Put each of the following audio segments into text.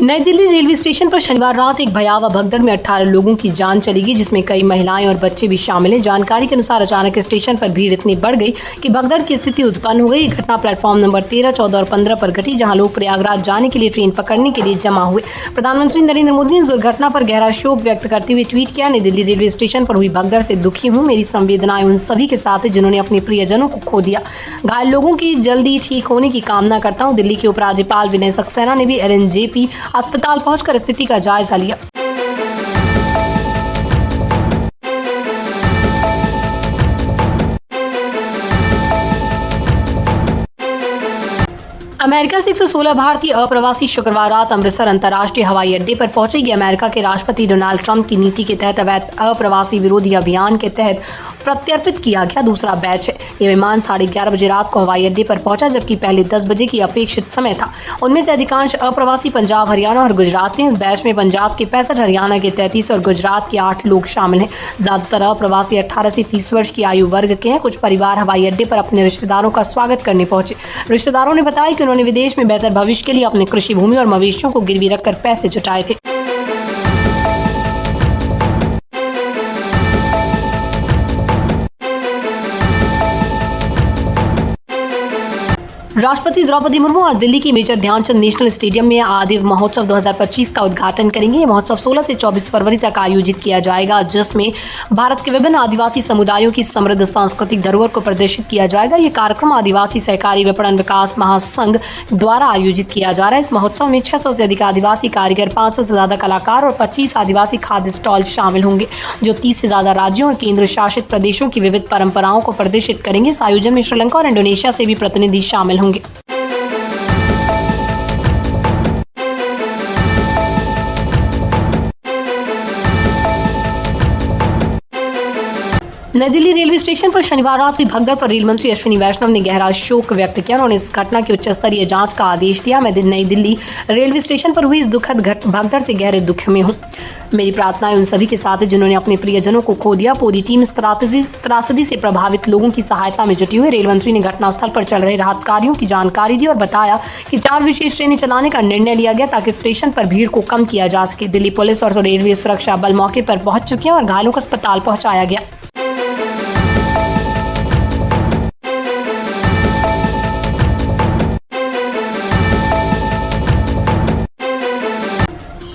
नई Delhi railway station पर शनिवार रात एक भयावह भगदड़ में 18 लोगों की जान चली गई, जिसमें कई महिलाएं और बच्चे भी शामिल हैं। जानकारी के अनुसार अचानक स्टेशन पर भीड़ इतनी बढ़ गई कि भगदड़ की स्थिति उत्पन्न हो गई। घटना प्लेटफॉर्म नंबर 13, 14 और 15 पर घटी, जहां लोग प्रयागराज जाने के लिए ट्रेन पकड़ने के लिए जमा हुए। प्रधानमंत्री नरेंद्र मोदी ने इस दुर्घटना पर गहरा शोक व्यक्त करते हुए ट्वीट किया, नई दिल्ली रेलवे स्टेशन पर हुई भगदड़ से दुखी हूँ। मेरी संवेदनाएं उन सभी के साथ है जिन्होंने अपने प्रियजनों को खो दिया। घायल लोगों की जल्दी ठीक होने की कामना करता हूँ। दिल्ली के उपराज्यपाल विनय सक्सेना ने भी LNJP अस्पताल पहुंचकर स्थिति का जायजा लिया। अमेरिका से 116 भारतीय अप्रवासी शुक्रवार रात अमृतसर अंतर्राष्ट्रीय हवाई अड्डे पर पहुंचेगी। अमेरिका के राष्ट्रपति डोनाल्ड ट्रंप की नीति के तहत अवैध अप्रवासी विरोधी अभियान के तहत प्रत्यर्पित किया गया दूसरा बैच है। ये विमान 11:30 बजे रात को हवाई अड्डे पर पहुंचा, जबकि पहले 10 बजे की अपेक्षित समय था। उनमें से अधिकांश अप्रवासी पंजाब, हरियाणा और गुजरात से। इस बैच में पंजाब के 65, हरियाणा के 33 और गुजरात के 8 लोग शामिल हैं। ज्यादातर अप्रवासी 18 से 30 वर्ष की आयु वर्ग के हैं। कुछ परिवार हवाई अड्डे पर अपने रिश्तेदारों का स्वागत करने पहुंचे। रिश्तेदारों ने बताया कि उन्होंने विदेश में बेहतर भविष्य के लिए अपने कृषि भूमि और मवेशियों को गिरवी रखकर पैसे जुटाए थे। राष्ट्रपति द्रौपदी मुर्मू आज दिल्ली की मेजर ध्यानचंद नेशनल स्टेडियम में आदिव महोत्सव 2025 का उद्घाटन करेंगे। यह महोत्सव 16 से 24 फरवरी तक आयोजित किया जाएगा, जिसमें भारत के विभिन्न आदिवासी समुदायों की समृद्ध सांस्कृतिक धरोहर को प्रदर्शित किया जाएगा। यह कार्यक्रम आदिवासी सहकारी विपणन विकास महासंघ द्वारा आयोजित किया जा रहा है। इस महोत्सव में 600 से अधिक आदिवासी कारीगर, 500 से ज्यादा कलाकार और 25 आदिवासी खाद्य स्टॉल शामिल होंगे, जो 30 से ज्यादा राज्यों और केंद्र शासित प्रदेशों की विविध परंपराओं को प्रदर्शित करेंगे। इस आयोजन में श्रीलंका और इंडोनेशिया से भी प्रतिनिधि शामिल होंगे। नई दिल्ली रेलवे स्टेशन पर शनिवार रात हुई भगदड़ पर रेल मंत्री अश्विनी वैष्णव ने गहरा शोक व्यक्त किया। उन्होंने इस घटना की उच्च स्तरीय जांच का आदेश दिया। मैं नई दिल्ली रेलवे स्टेशन पर हुई इस दुखद भगदड़ से गहरे दुख में हूँ। मेरी प्रार्थनाएं उन सभी के साथ है जिन्होंने अपने प्रियजनों को खो दिया। पूरी टीम इस त्रासदी से प्रभावित लोगों की सहायता में जुटी हुई। रेल मंत्री ने घटनास्थल पर चल रहे राहत कार्यों की जानकारी दी और बताया कि 4 विशेष ट्रेनें चलाने का निर्णय लिया गया ताकि स्टेशन पर भीड़ को कम किया जा सके। दिल्ली पुलिस और रेलवे सुरक्षा बल मौके पर पहुंच चुके हैं और घायलों को अस्पताल पहुंचाया गया।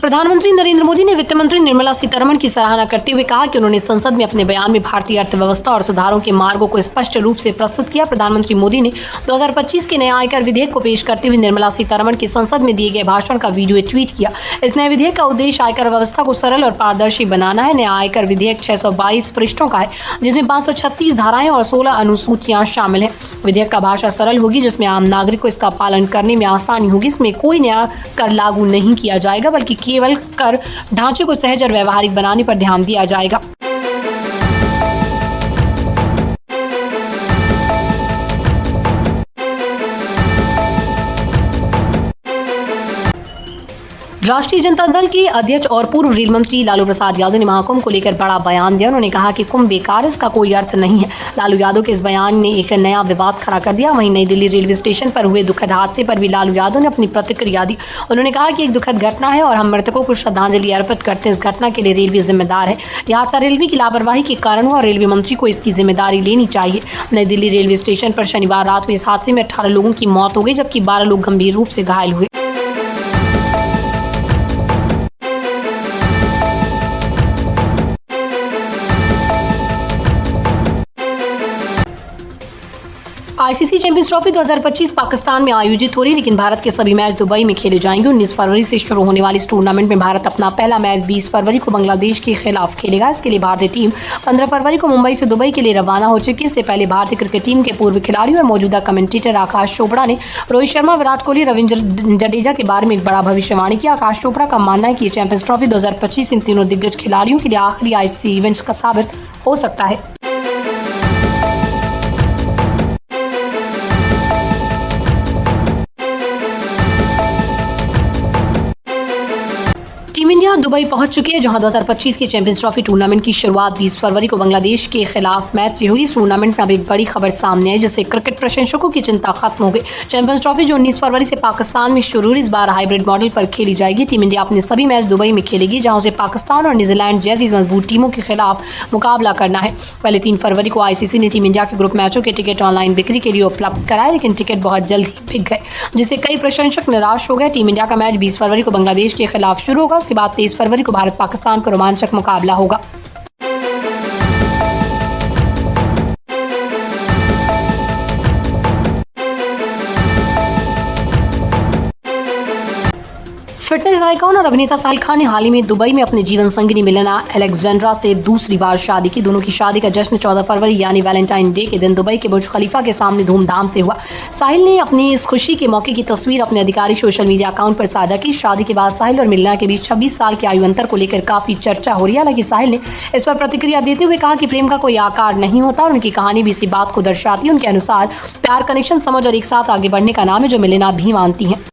प्रधानमंत्री नरेंद्र मोदी ने वित्त मंत्री निर्मला सीतारमण की सराहना करते हुए कहा कि उन्होंने संसद में अपने बयान में भारतीय अर्थव्यवस्था और सुधारों के मार्गों को स्पष्ट रूप से प्रस्तुत किया। प्रधानमंत्री मोदी ने 2025 के नए आयकर विधेयक को पेश करते हुए निर्मला सीतारमण के संसद में दिए गए भाषण का वीडियो ट्वीट किया। इस नए विधेयक का उद्देश्य आयकर व्यवस्था को सरल और पारदर्शी बनाना है। नया आयकर विधेयक 622 पृष्ठों का है, जिसमें 536 धाराएं और 16 अनुसूचियां शामिल हैं। विधेयक का भाषा सरल होगी, जिसमें आम नागरिक को इसका पालन करने में आसानी होगी। इसमें कोई नया कर लागू नहीं किया जाएगा, बल्कि केवल कर ढांचे को सहज और व्यवहारिक बनाने पर ध्यान दिया जाएगा। राष्ट्रीय जनता दल के अध्यक्ष और पूर्व रेल मंत्री लालू प्रसाद यादव ने महाकुंभ को लेकर बड़ा बयान दिया। उन्होंने कहा कि कुंभ बेकार, इसका कोई अर्थ नहीं है। लालू यादव के इस बयान ने एक नया विवाद खड़ा कर दिया। वहीं नई दिल्ली रेलवे स्टेशन पर हुए दुखद हादसे पर भी लालू यादव ने अपनी प्रतिक्रिया दी। उन्होंने कहा कि एक दुखद घटना है और हम मृतकों को श्रद्धांजलि अर्पित करते हैं। इस घटना के लिए रेलवे जिम्मेदार है। यह हादसा रेलवे की लापरवाही के कारण हुआ और रेलवे मंत्री को इसकी जिम्मेदारी लेनी चाहिए। नई दिल्ली रेलवे स्टेशन पर शनिवार रात हुए इस हादसे में 18 लोगों की मौत हो गई, जबकि 12 लोग गंभीर रूप से घायल हुए। आईसीसी चैंपियंस ट्रॉफी 2025 पाकिस्तान में आयोजित हो रही है, लेकिन भारत के सभी मैच दुबई में खेले जाएंगे। 19 फरवरी से शुरू होने वाली इस टूर्नामेंट में भारत अपना पहला मैच 20 फरवरी को बांग्लादेश के खिलाफ खेलेगा। इसके लिए भारतीय टीम 15 फरवरी को मुंबई से दुबई के लिए रवाना हो चुकी है। इससे पहले भारतीय क्रिकेट टीम के पूर्व खिलाड़ी और मौजूदा कमेंटेटर आकाश चोपड़ा ने रोहित शर्मा, विराट कोहली, रविंद्र जडेजा के बारे में एक बड़ा भविष्यवाणी किया। आकाश चोपड़ा का मानना है कि चैंपियंस ट्रॉफी 2025 इन तीनों दिग्गज खिलाड़ियों के लिए आखिरी आईसीसी इवेंट्स का साबित हो सकता है। टीम इंडिया इंडिया दुबई पहुंच चुकी है, जहां 2025 के चैंपियंस ट्रॉफी टूर्नामेंट की शुरुआत 20 फरवरी को बांग्लादेश के खिलाफ मैच से हुई। इस टूर्नामेंट में अब एक बड़ी खबर सामने है, जिससे क्रिकेट प्रशंसकों की चिंता खत्म हो गई। चैंपियंस ट्रॉफी जो 19 फरवरी से पाकिस्तान में शुरू हुई, इस बार हाइब्रिड मॉडल पर खेली जाएगी। टीम इंडिया अपने सभी मैच दुबई में खेलेगी, जहां उसे पाकिस्तान और न्यूजीलैंड जैसी मजबूत टीमों के खिलाफ मुकाबला करना है। पहले 3 फरवरी को आईसीसी ने टीम इंडिया के ग्रुप मैचों के टिकट ऑनलाइन बिक्री के लिए उपलब्ध कराए, लेकिन टिकट बहुत जल्द ही बिक गए, जिससे कई प्रशंसक निराश हो गए। टीम इंडिया का मैच 20 फरवरी को बांग्लादेश के खिलाफ शुरू होगा। उसके बाद 23 फरवरी को भारत पाकिस्तान का रोमांचक मुकाबला होगा। फिटनेस आइकॉन और अभिनेता साहिल खान ने हाल ही में दुबई में अपने जीवन संगिनी मिलेना अलेक्जेंड्रा से दूसरी बार शादी की। दोनों की शादी का जश्न 14 फरवरी यानी वैलेंटाइन डे के दिन दुबई के बुर्ज खलीफा के सामने धूमधाम से हुआ। साहिल ने अपनी इस खुशी के मौके की तस्वीर अपने आधिकारिक सोशल मीडिया अकाउंट पर साझा की। शादी के बाद साहिल और मिलना के बीच 26 साल के आयु अंतर को लेकर काफी चर्चा हो रही है। हालांकि साहिल ने इस पर प्रतिक्रिया देते हुए कहा कि प्रेम का कोई आकार नहीं होता और उनकी कहानी भी इसी बात को दर्शाती है। उनके अनुसार प्यार, कनेक्शन, समझ और एक साथ आगे बढ़ने का नाम है, जो मिलेना भी मानती है।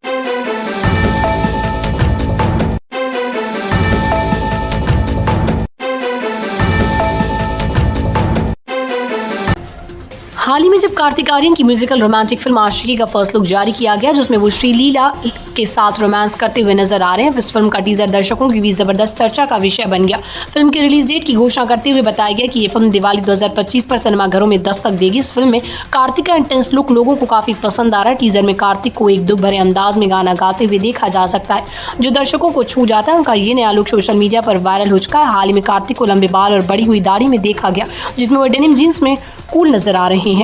हाल ही में जब कार्तिक आर्यन की म्यूजिकल रोमांटिक फिल्म आशिकी का फर्स्ट लुक जारी किया गया, जिसमें वो श्रीलीला के साथ रोमांस करते हुए नजर आ रहे हैं। इस फिल्म का टीजर दर्शकों की भी जबरदस्त चर्चा का विषय बन गया। फिल्म की रिलीज डेट की घोषणा करते हुए बताया गया कि ये फिल्म दिवाली 2025 पर सिनेमाघरों में दस्तक देगी। इस फिल्म में कार्तिक का इंटेंस लुक लोगों को काफी पसंद आ रहा है। टीजर में कार्तिक को एक दुख भरे अंदाज में गाना गाते हुए देखा जा सकता है, जो दर्शकों को छू जाता है। उनका ये नया लुक सोशल मीडिया पर वायरल हो चुका है। हाल ही में कार्तिक को लंबे बाल और बड़ी हुई दाढ़ी में देखा गया, जिसमें वो डेनिम जींस में कूल नजर आ रहे हैं।